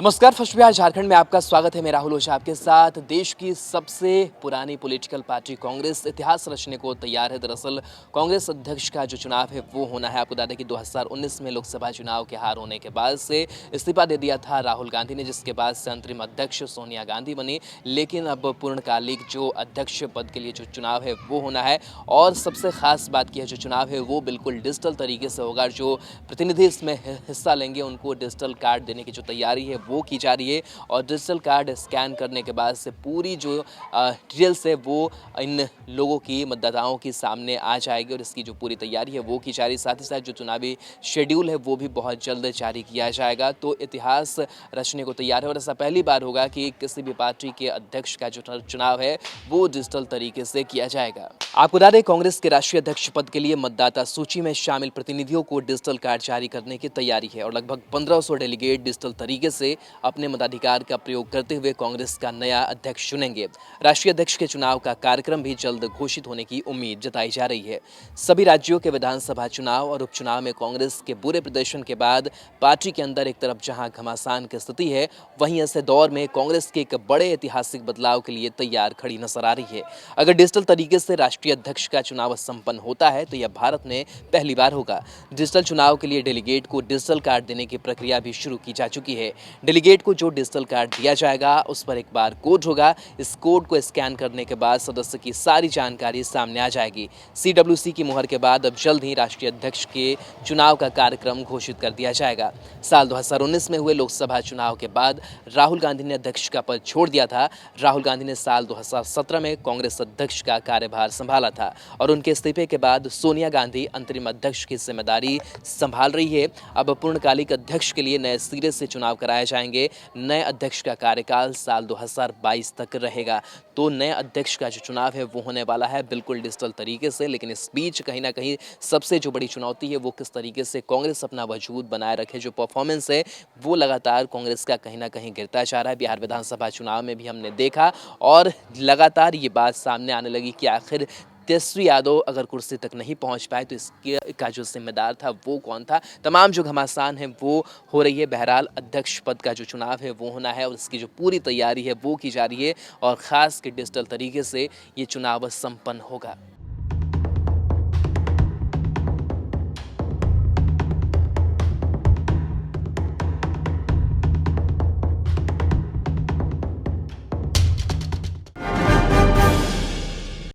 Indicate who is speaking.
Speaker 1: नमस्कार, फर्स्ट बिहार झारखंड में आपका स्वागत है। मैं राहुल ओझा आपके साथ। देश की सबसे पुरानी पॉलिटिकल पार्टी कांग्रेस इतिहास रचने को तैयार है। दरअसल कांग्रेस अध्यक्ष का जो चुनाव है वो होना है। आपको बता दें कि 2019 में लोकसभा चुनाव के हार होने के बाद से इस्तीफा दे दिया था राहुल गांधी ने, जिसके बाद से अंतरिम अध्यक्ष सोनिया गांधी बनी। लेकिन अब पूर्णकालिक जो अध्यक्ष पद के लिए जो चुनाव है वो होना है। और सबसे खास बात की है, जो चुनाव है वो बिल्कुल डिजिटल तरीके से होगा। जो प्रतिनिधि इसमें हिस्सा लेंगे उनको डिजिटल कार्ड देने की जो तैयारी है वो की जा रही है। और डिजिटल कार्ड स्कैन करने के बाद से पूरी जो डिटेल्स है वो इन लोगों की, मतदाताओं के सामने आ जाएगी। और इसकी जो पूरी तैयारी है वो की जा रही है। साथ ही साथ जो चुनावी शेड्यूल है वो भी बहुत जल्द जारी किया जाएगा। तो इतिहास रचने को तैयार है और ऐसा पहली बार होगा कि किसी भी पार्टी के अध्यक्ष का जो चुनाव है वो डिजिटल तरीके से किया जाएगा। आपको बता दें, कांग्रेस के राष्ट्रीय अध्यक्ष पद के लिए मतदाता सूची में शामिल प्रतिनिधियों को डिजिटल कार्ड जारी करने की तैयारी है। और लगभग 1500 डेलीगेट डिजिटल तरीके से अपने मताधिकार का प्रयोग करते हुए कांग्रेस का नया अध्यक्ष चुनेंगे। राष्ट्रीय अध्यक्ष के चुनाव का कार्यक्रम भी जल्द घोषित होने की उम्मीद जताई जा रही है। सभी राज्यों के विधानसभा चुनाव और उपचुनाव में कांग्रेस के बुरे प्रदर्शन के बाद पार्टी के अंदर एक तरफ जहां घमासान की स्थिति है, वहीं ऐसे दौर में कांग्रेस के एक बड़े ऐतिहासिक बदलाव के लिए तैयार खड़ी नजर आ रही है। अगर डिजिटल तरीके से राष्ट्रीय अध्यक्ष का चुनाव संपन्न होता है तो यह भारत में पहली बार होगा। डिजिटल चुनाव के लिए डेलीगेट को डिजिटल कार्ड देने की प्रक्रिया भी शुरू की जा चुकी है। डेलीगेट को जो डिजिटल कार्ड दिया जाएगा उस पर एक बार कोड होगा। इस कोड को स्कैन करने के बाद सदस्य की सारी जानकारी सामने आ जाएगी। CWC की मुहर के बाद अब जल्द ही राष्ट्रीय अध्यक्ष के चुनाव का कार्यक्रम घोषित कर दिया जाएगा। साल 2019 में हुए लोकसभा चुनाव के बाद राहुल गांधी ने अध्यक्ष का पद छोड़ दिया था। राहुल गांधी ने साल 2017 में कांग्रेस अध्यक्ष का कार्यभार संभाला था और उनके इस्तीफे के बाद सोनिया गांधी अंतरिम अध्यक्ष की जिम्मेदारी संभाल रही है। अब पूर्णकालिक अध्यक्ष के लिए नए सिरे से चुनाव कराए जाएंगे। नए अध्यक्ष का कार्यकाल साल 2022 तक रहेगा। तो नए अध्यक्ष का जो चुनाव है वो होने वाला है बिल्कुल डिजिटल तरीके से। लेकिन इस बीच कहीं ना कहीं सबसे जो बड़ी चुनौती है वो किस तरीके से कांग्रेस अपना वजूद बनाए रखे। जो परफॉर्मेंस है वो लगातार कांग्रेस का कहीं ना कहीं गिरता जा रहा है। बिहार विधानसभा चुनाव में भी हमने देखा और लगातार ये बात सामने आने लगी कि आखिर तेजस्वी यादव अगर कुर्सी तक नहीं पहुंच पाए तो इसके का जो जिम्मेदार था वो कौन था। तमाम जो घमासान है वो हो रही है। बहरहाल अध्यक्ष पद का जो चुनाव है वो होना है और इसकी जो पूरी तैयारी है वो की जा रही है। और ख़ास के डिजिटल तरीके से ये चुनाव संपन्न होगा।